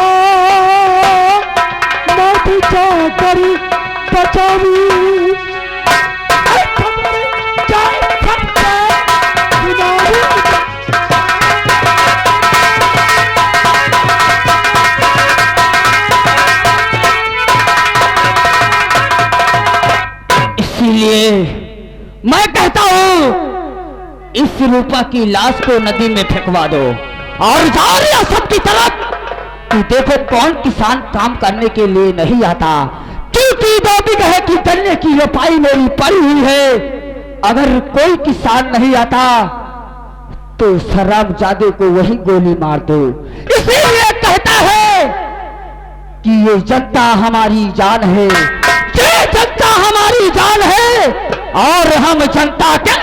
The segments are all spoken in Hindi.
बेटा माटी चाकरी बचावी इसलिए मैं कहता हूं इस रूपा की लाश को नदी में फेंकवा दो और जाओ या सबकी तरफ कि देखो कौन किसान काम करने के लिए नहीं आता, क्योंकि 2 बीघे की गन्ने की रोपाई मेरी पड़ी हुई है। अगर कोई किसान नहीं आता तो शराबजादे को वही गोली मार दो। इसीलिए कहता है कि ये जनता हमारी जान है, ये जनता हमारी जान है और हम जनता के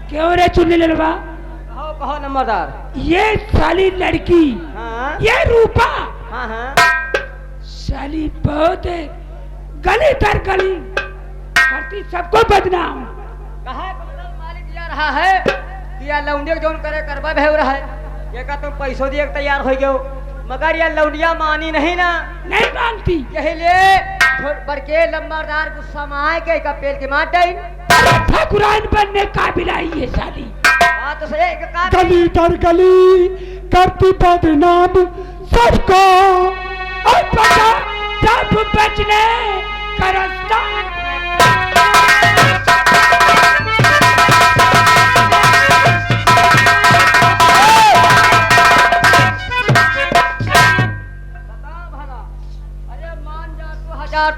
क्यों रे चुनने लड़वा? कहो नंबरदार। ये साली लड़की, हाँ? ये रूपा, हाँ हाँ साली बहुत गली दर गली करती सबको बदनाम। कहा मालिक जा रहा है कि या लौंडिया जोन करे करवा भेव रहा है, ये का तुम पैसों दिए तैयार हो गए, मगर ये लौंडिया मानी नहीं ना, नहीं मानती। यही ले बड़के लंबरदार गुस्सा में आए के का पेल के मार डाइन। ठाकुराइन बनने काबिल आई है साली। बात तो सही है। गली दर गली करती बदनाम सबको और पता सब बचने का रास्ता।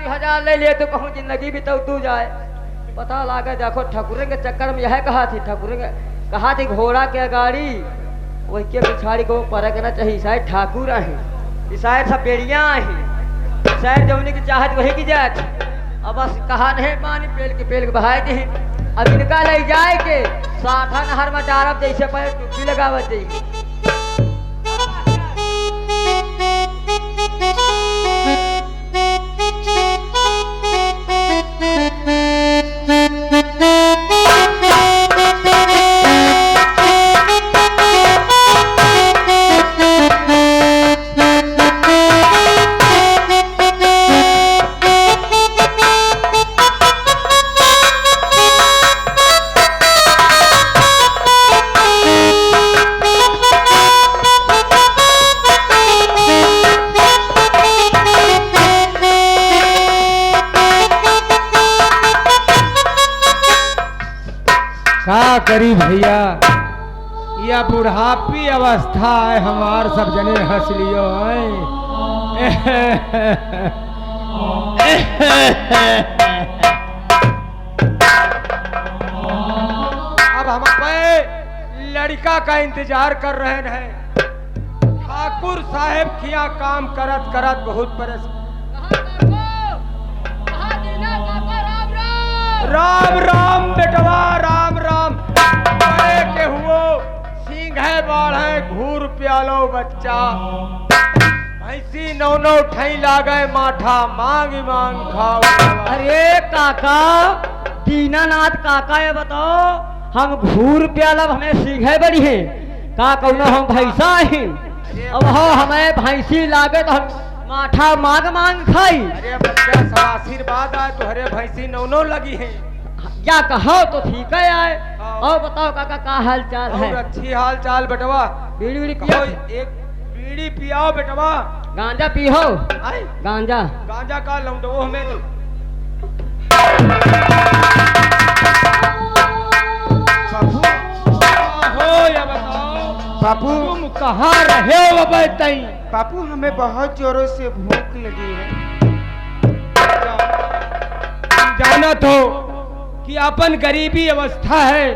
हजार ले लिए तो कहूँ जिंदगी भी तू जाए। पता लगा देखो ठकुरे के चक्कर में यह कहा थी, ठकुरे के कहा थी घोड़ा के गाड़ी वही के पिछाड़ी को परखना चाहिए, शायद ठाकुर है, शायद सपेड़िया है, शायद जमुनी की चाहत वही की जात। अब बस कहा नहीं मानी पेल के बहाए दी। अब इनका ले जाए के साठा नहर में डारब जैसे पर टुप्पी लगावत जाइए। का करी भैया, यह बुढ़ापी अवस्था है, हमार सब जने हंस लियो है। अब हम पे लड़का का इंतजार कर रहे हैं। ठाकुर साहेब किया काम करत करत बहुत परेशान। राम राम बेटवा राम राम। के हुओ सिंह है बाढ़ है घूर प्यालो बच्चा, भैंसी नौ ठई लागे माठा मांग मांग खाओ। अरे काका दीनानाथ काका, ये बताओ हम घूर प्यालब हमें सिंह बड़ी है का कौनो हम भैंसा है? अब हो हमें भैंसी लागे तो हम माठा मांग मांग खाई। अरे बच्चा सब आशीर्वाद आए तो हरे भैंसी नौ लगी है। क्या कहो तो ठीक है आए। और बताओ काका का हाल चाल है? अच्छी हाल चाल बेटवा। बीड़ी बीड़ी पियो, एक बीड़ी पियाओ बेटवा। गांजा पियो। गांजा गांजा का लौंडो हमें बापू हो या बताओ बापू तुम कहाँ रहे हो? बापू हमें बहुत जोरों से भूख लगी है। जाना तो कि अपन गरीबी अवस्था है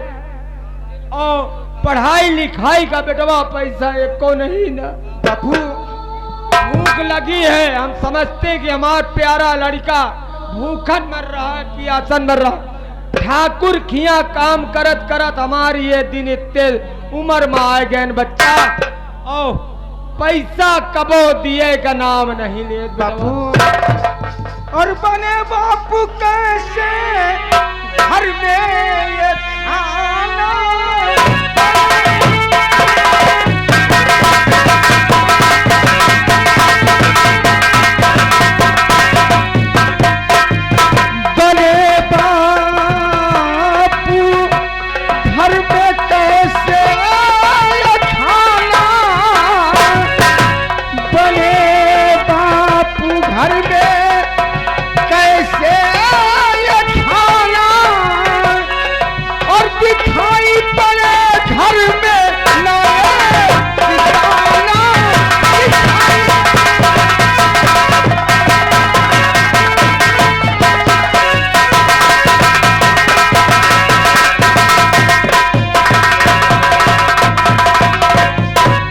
और पढ़ाई लिखाई का बेटवा पैसा एक को नहीं ना। बापू भूख लगी है, हम समझते कि हमारा प्यारा लड़का भूखन मर रहा है, प्यासन मर रहा। ठाकुर खिया काम करत करत हमारी ये दिन इतने उम्र में आए गए बच्चा, और पैसा कबो दिए का नाम नहीं ले बापू। और बने बापू कैसे घर में ये खाना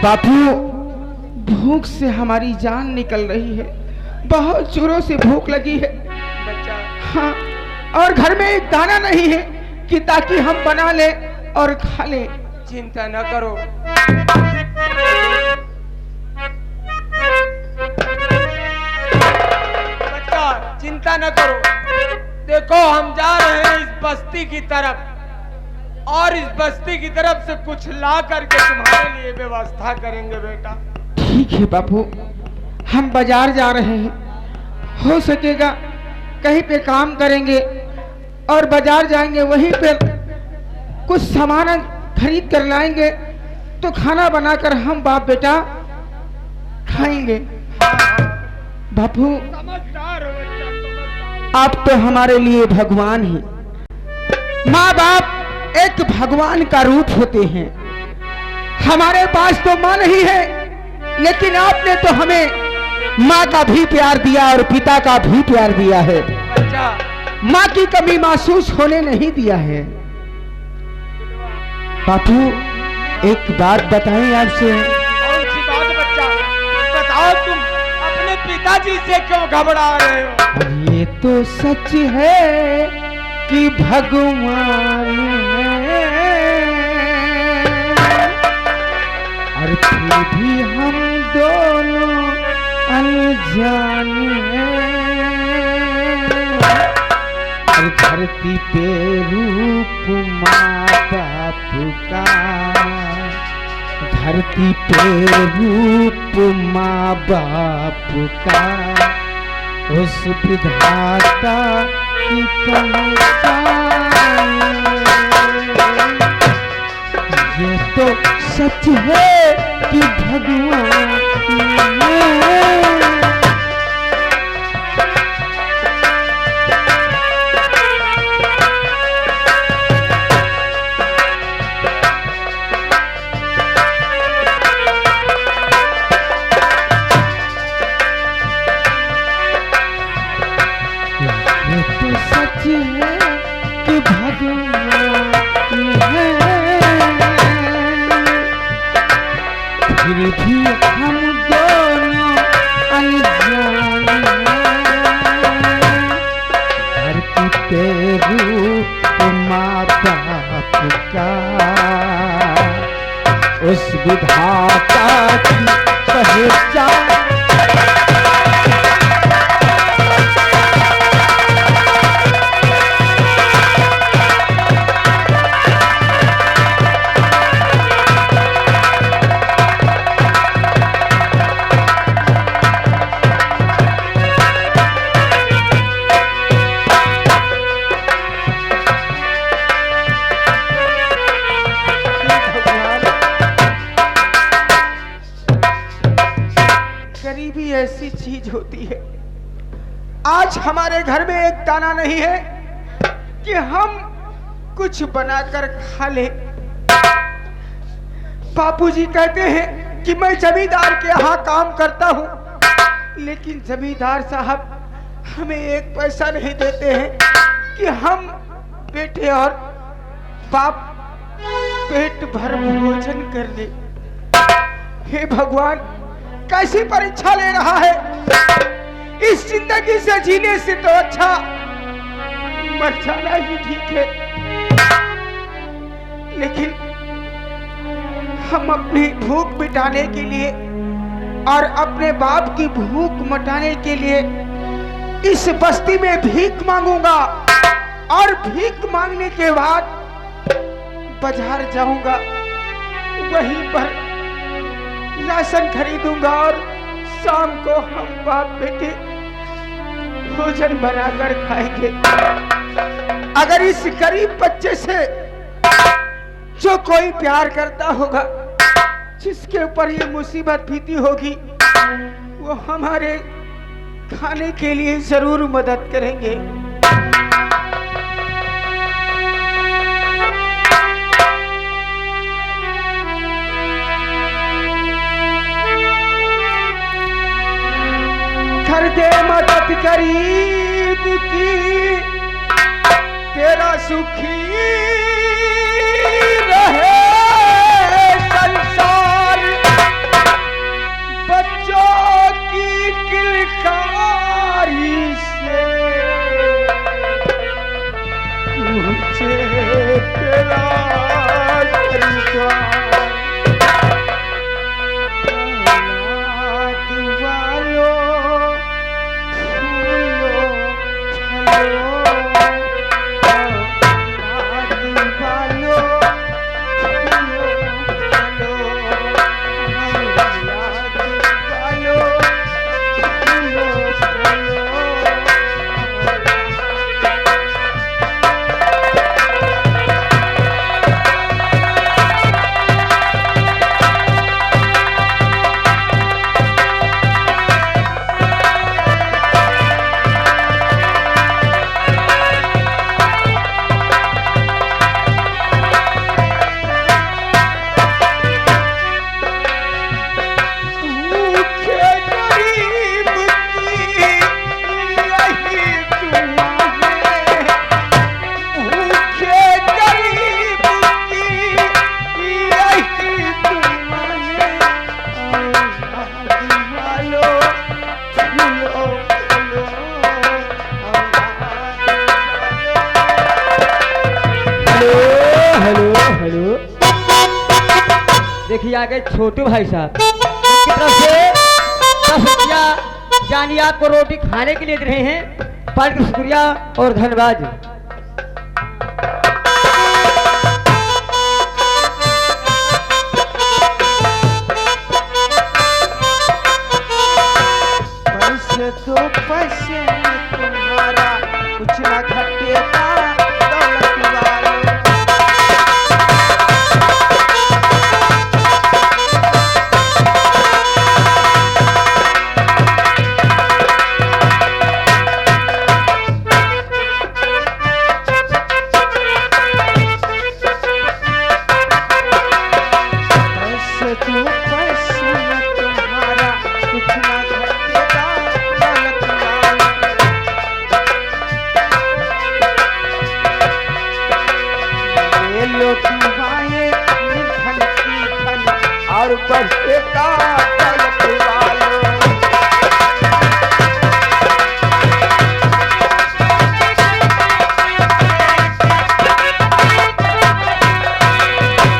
बापू, भूख से हमारी जान निकल रही है, बहुत जोरों से भूख लगी है। बच्चा, हाँ, और घर में एक दाना नहीं है कि ताकि हम बना ले और खा ले। चिंता न करो। बच्चा, चिंता न करो। देखो, हम जा रहे हैं इस बस्ती की तरफ, और इस बस्ती की तरफ से कुछ ला करके तुम्हारे लिए व्यवस्था करेंगे बेटा। ठीक है बापू, हम बाजार जा रहे हैं, हो सकेगा कहीं पे काम करेंगे और बाजार जाएंगे, वहीं पे कुछ सामान खरीद कर लाएंगे तो खाना बनाकर हम बाप बेटा खाएंगे। बापू, समझदार हो बच्चा, समझदार। आप तो हमारे लिए भगवान हैं। माँ बाप एक भगवान का रूप होते हैं। हमारे पास तो माँ नहीं है, लेकिन आपने तो हमें माँ का भी प्यार दिया और पिता का भी प्यार दिया है। बच्चा, माँ की कमी महसूस होने नहीं दिया है। बापू, एक बात बताएं आपसे। कौन सी बात बच्चा? बताओ, तुम अपने पिताजी से क्यों घबरा रहे हो? अब ये तो सच है कि भगवान है, और फिर भी हम दोनों अनजान हैं। और धरती पे रूप माँ बाप का, धरती पे रूप माँ बाप का, उस विधाता की पहचान। ये तो सच है कि भगवान है। ये तो सच है कि भगवान है, फिर भी हम दोनों अनजान हैं। धरती पे रूप माँ बाप का, उस विधाता की पहचान। गरीबी ऐसी चीज होती है। आज हमारे घर में एक दाना नहीं है कि हम कुछ बनाकर खा ले। बापूजी कहते हैं कि मैं जमींदार के यहाँ काम करता हूँ, लेकिन जमींदार साहब हमें एक पैसा नहीं देते हैं कि हम बेटे और बाप पेट भर भोजन कर ले। हे भगवान, कैसी परीक्षा ले रहा है। इस जिंदगी से जीने से तो अच्छा मर जाना ही ठीक है। लेकिन हम अपनी भूख मिटाने के लिए और अपने बाप की भूख मिटाने के लिए इस बस्ती में भीख मांगूंगा, और भीख मांगने के बाद बाजार जाऊंगा, वहीं पर राशन खरीदूंगा और शाम को हम बाप बेटे भोजन बनाकर खाएंगे। अगर इस गरीब बच्चे से जो कोई प्यार करता होगा, जिसके ऊपर ये मुसीबत बीती होगी, वो हमारे खाने के लिए जरूर मदद करेंगे। कर दे मदद गरीब की, तेरा सुखी रहे संसार। देखिए आगे छोटू भाई साहब की तरफ से 10 रुपया यानी आपको रोटी खाने के लिए दे रहे हैं। पार्टी का शुक्रिया और धन्यवाद। पैसे तो पैसे में तुम्हारा कुछ ना घटेगा दौलत वाले। पैसे तो पैसे में तुम्हारा कुछ ना घटेगा दौलत वाले। ये लोग आए धन की धन और बढ़ेगा दौलत वाले।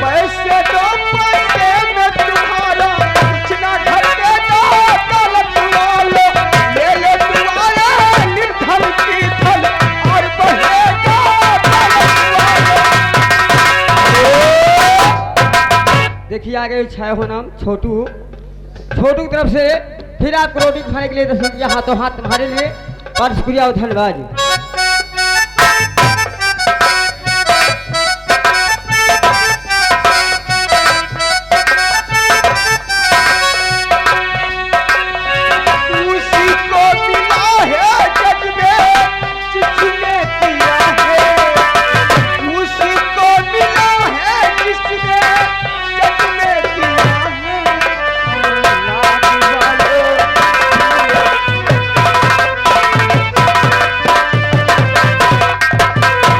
पैसे दो पैसे में तुम्हारा कुछ ना घटेगा दौलत वाले। ले लो तुम्हारे निर्धन की धन और बढ़ेगा दौलत वाले। देखिए आगे छाया हो नाम छोटू। छोटू की तरफ से फिर आपको रोटी खाने के लिए 10 रुपया हाथों हाथ तुम्हारे लिए और शुक्रिया और धन्यवाद। उसी को मिला है जग में जिसने किया है। उसी को मिला है जिसने जग में किया है। लाड वालों,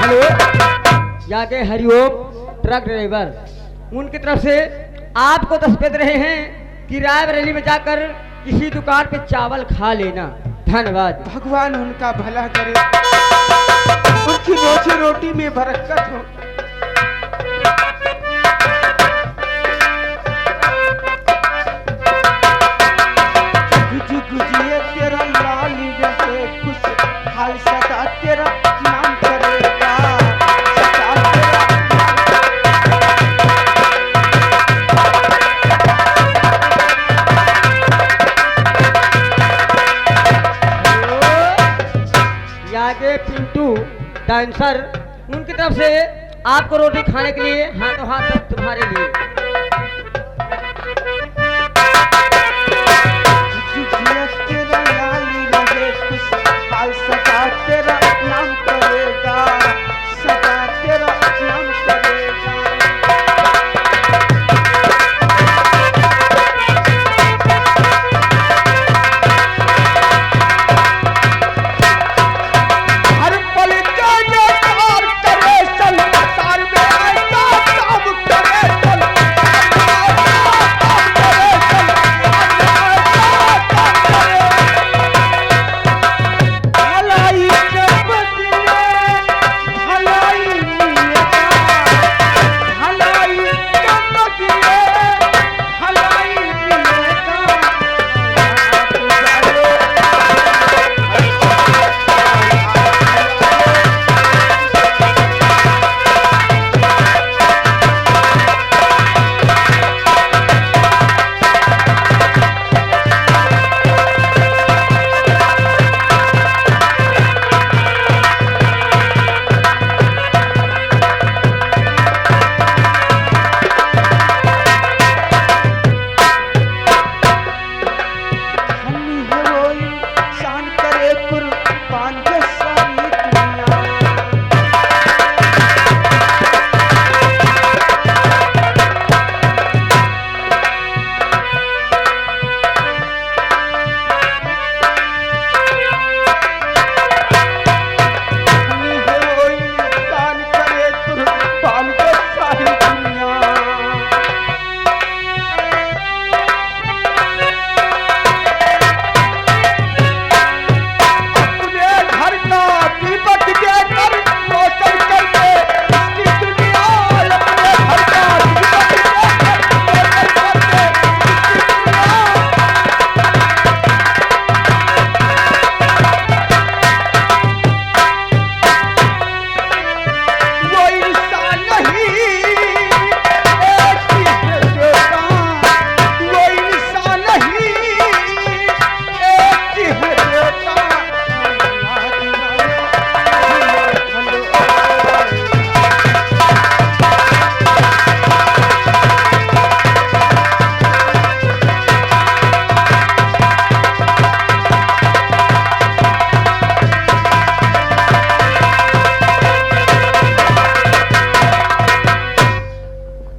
हेलो जाके हरिओम ट्रक ड्राइवर उनकी तरफ से आपको 10 रुपये दे रहे हैं कि रायबरेली में जाकर किसी दुकान पे चावल खा लेना। धन्यवाद। भगवान उनका भला करे, उनकी रोजी रोटी में बरकत हो। गुज गुजिए तेरा लाल रहे खुश हाल सदा तेरा नाम करेगा। सदा तेरा आगे पिंटू डांसर उनकी तरफ से आपको रोटी खाने के लिए हाथों हाथ तुम्हारे लिए। गुजिए तेरा लाल रहे खुश हाल सदा तेरा नाम करेगा। सदा तेरा नाम करेगा। हर पल जाने और करे संसार में ऐसा सब करे चल।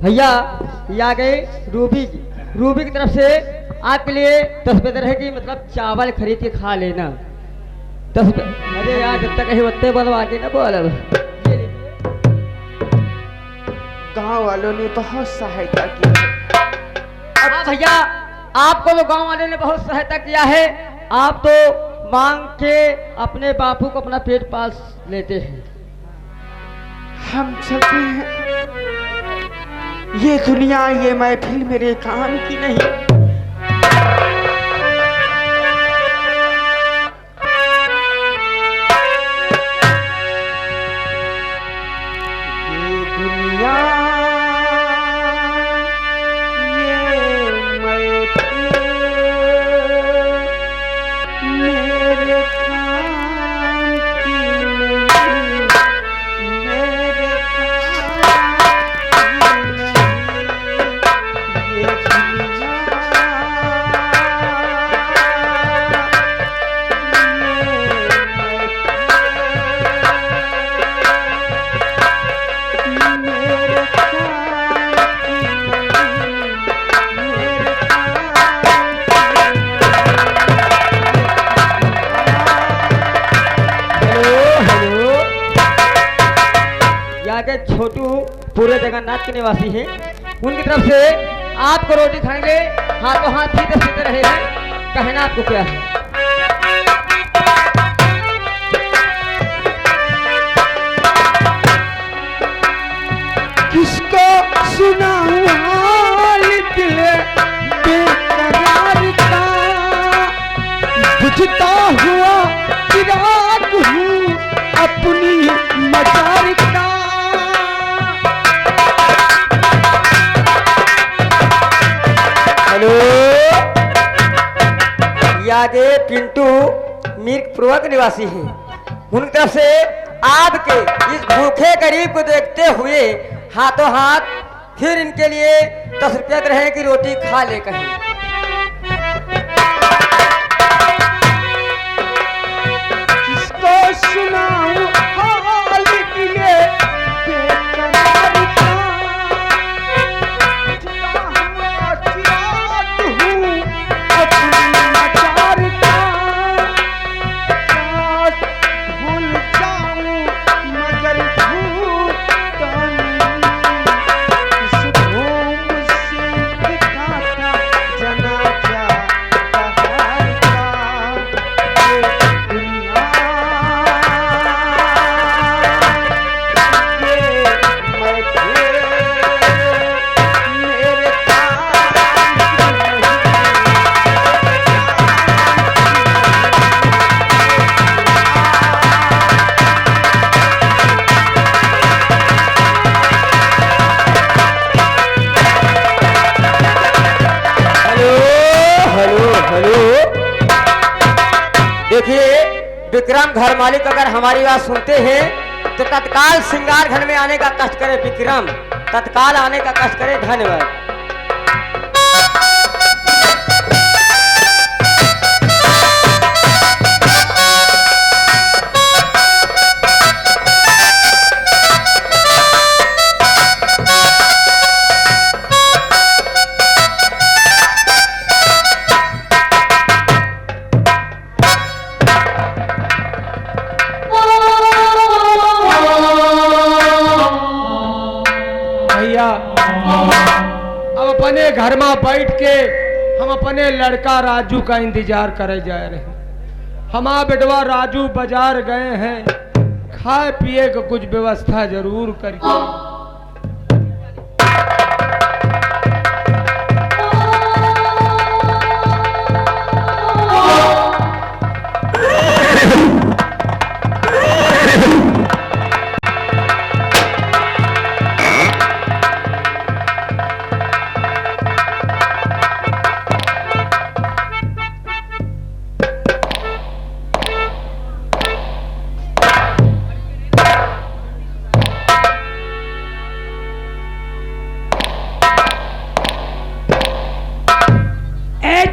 भैया ये आ गए रूबी की। रूबी की तरफ से आपके लिए 10 रुपये रहेगी, मतलब चावल खरीद के खा लेना। 10 रुपये। अरे यार जब तक कहीं बत्ते बनवा के ना बोल। गांव वालों ने बहुत सहायता की है। हाँ भैया, आपको तो गांव वाले ने बहुत सहायता किया है। आप तो मांग के अपने बापू को अपना पेट पाल लेते हैं। हम चलते हैं। ये दुनिया, ये महफिल मेरे काम की नहीं। ये दुनिया, ये महफिल मेरे काम की नहीं। मेरे काम की नहीं। ये दुनिया, के छोटू पूरे जगन्नाथ के निवासी हैं। उनकी तरफ से आपको रोटी खाएंगे, हाथों हाथ सीधे सीधे रहेगा। कहना आपको क्या है? किसको सुनाऊं हाल दिल बेकरार का, बुझता हुआ चिराग हूँ अपनी मजार का। हेलो, यादे पिंटू मीरपुर के निवासी हैं। उनकी तरफ से आपके इस भूखे गरीब को देखते हुए हाथों हाथ फिर इनके लिए 10 रुपया रहे की रोटी खा ले कहीं। किसको सुनाऊं हाल दिल बेकरार का, बुझता हुआ चिराग हूँ अपनी मजार का। काश भूल जाऊं मगर भूलता नहीं। इस धूम से दिखाता जनाजा बहार का। ये दुनिया, ये महफिल मेरे काम की नहीं। हेलो हेलो हेलो, देखिए विक्रम घर मालिक अगर हमारी बात सुनते हैं तो तत्काल श्रृंगार घर में आने का कष्ट करे। विक्रम तत्काल आने का कष्ट करे। धन्यवाद। भैया अब अपने घर में बैठ के हम अपने लड़का राजू का इंतजार करे जा रहे हैं। हमारा बेटवा राजू बाजार गए हैं, खाए पिए का कुछ व्यवस्था जरूर करिए।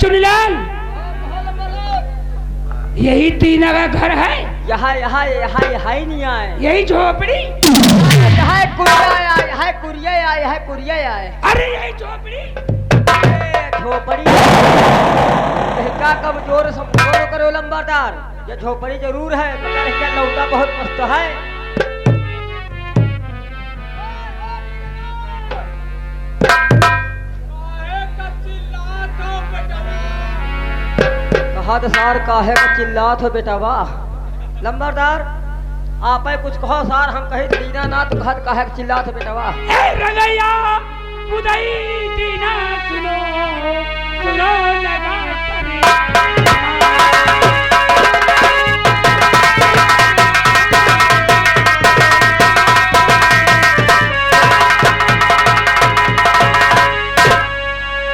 चुनीलाल, यही तीना का घर है? यहाँ यहाँ यहाँ यहाँ ही नहीं आए। यही झोपड़ी। यहाँ कुरिया आया, यहाँ कुरिया आया, यहाँ कुरिया आया। अरे यही झोपड़ी। झोपड़ी क्या कमजोर समझोर करो लंबादार। ये झोपड़ी जरूर है मगर क्या लौटा बहुत मस्त है। कहा तो सार काहे का चिल्लात हो बेटावा। लंबादार आप कुछ कहो सार, हम कहे दीना ना तो कहा काहे का चिल्लात हो बेटावा। ए रंगैया बुदाई दीना सुनो सुनो लगा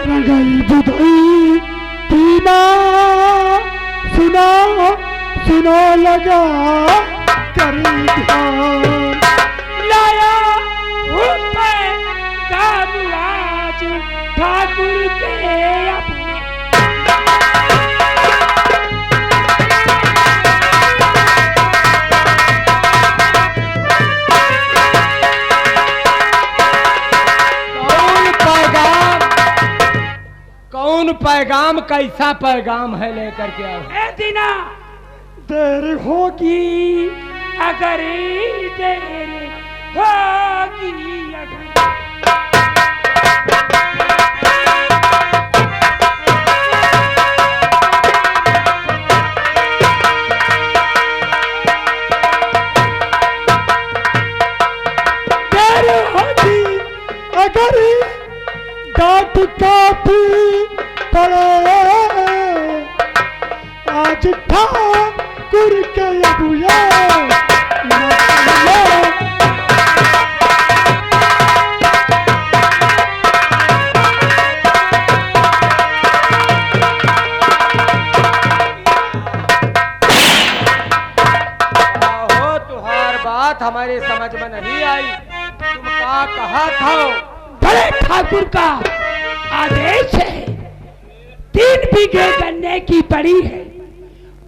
रंगाई बुदाई दीना सुनो सुनो लगा करी ध्यान लाया ऊपर का मुराज ठाकुर के अपने। कौन पैगाम कैसा पैगाम है लेकर के आओ। ए दीना देर होगी अगर देर होगी अगर। देर होगी अगर डांट काफी पड़े आज ठाकुर के अबुया तुहार बात हमारे समझ में नहीं आई। तुम क्या कहा था? बड़े ठाकुर का आदेश है 3 बीघे गन्ने की पड़ी है,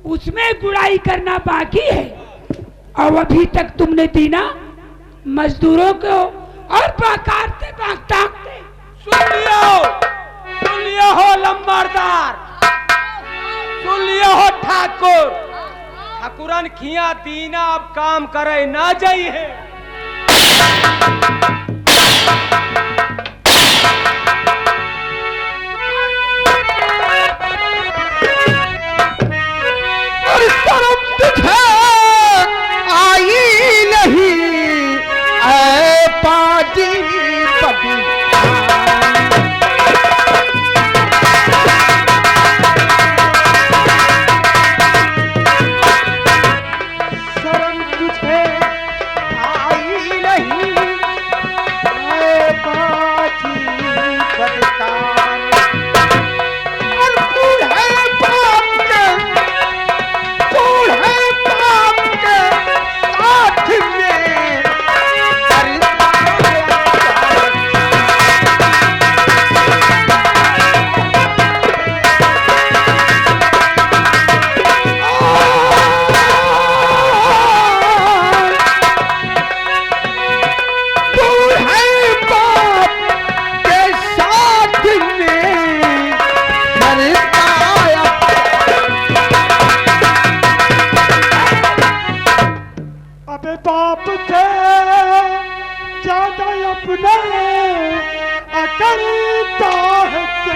उसमें गुड़ाई करना बाकी है और अभी तक तुमने दीना मजदूरों को और बाकारते बागतांगते। सुन लियो हो लंबरदार, सुन लियो हो ठाकुर। ठाकुरन खिया दीना अब काम करे ना जाइए। आई नहीं ऐ पाजी पदी शर्म तुझे आई नहीं ऐ पाजी पदकार। और बूढ़े बाप के बूढ़े बाप के साथ में बूढ़े बाप के साथ में सरकाया। अबे बाप से ज्यादा अपना करता है क्या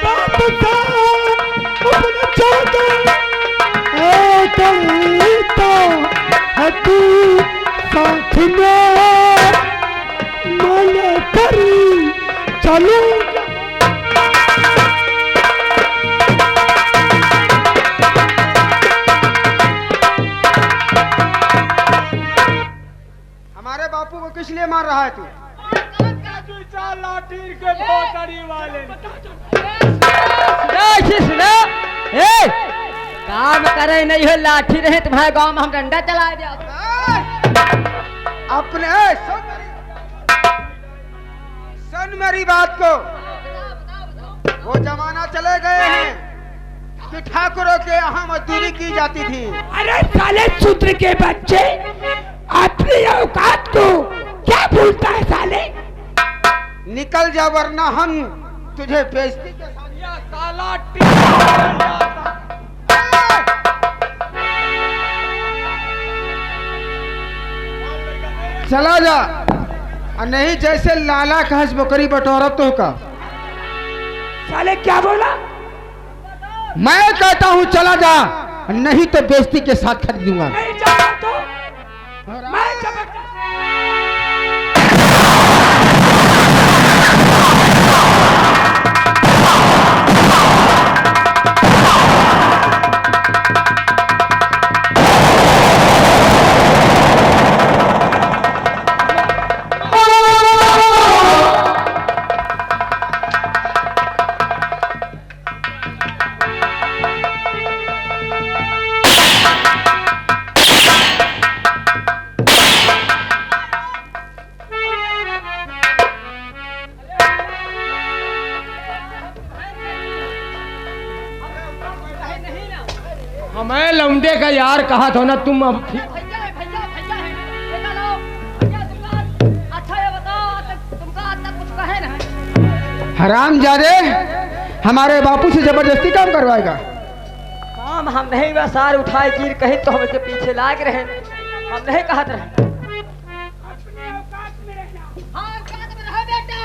बाप से अपना ज्यादा करता है तू साथ में मन करी चलूंगा। हमारे बापू को किस लिए मार रहा है तू? लाठी के भोसड़ी वाले सुनो ए काम करे नहीं हो लाठी रहे तुम्हारे गांव में हम डंडा चला दिया। अपने सुन मेरी बात को। वो जमाना चले गए हैं कि ठाकुरों के यहाँ मजदूरी की जाती थी। अरे साले शूद्र के बच्चे, अपनी औकात को क्या भूलता है साले? निकल जा वरना हम तुझे बेइज्जती के साथ साला चला जा, और नहीं जैसे लाला का हंस बकरी बटोरा तो का। साले क्या बोला? मैं कहता हूँ चला जा, नहीं तो बेइज्जती के साथ खरीदूंगा। नहीं जाना तो मैं जबरदस्त। मैं लौंडे का यार कहा था ना तुम। अब भैया है, भैया है। बेटा लो, भैया तुमका अच्छा ये बताओ, तुमका आज तक कुछ कहे ना? हरामजादे, हमारे बापू से जबरदस्ती काम करवाएगा। काम हम नहीं, वह सार उठाए गिर कही तो हम इसके पीछे लाग रहे, हम नहीं कहत रहे। हाँ, औकात में रहो बेटा।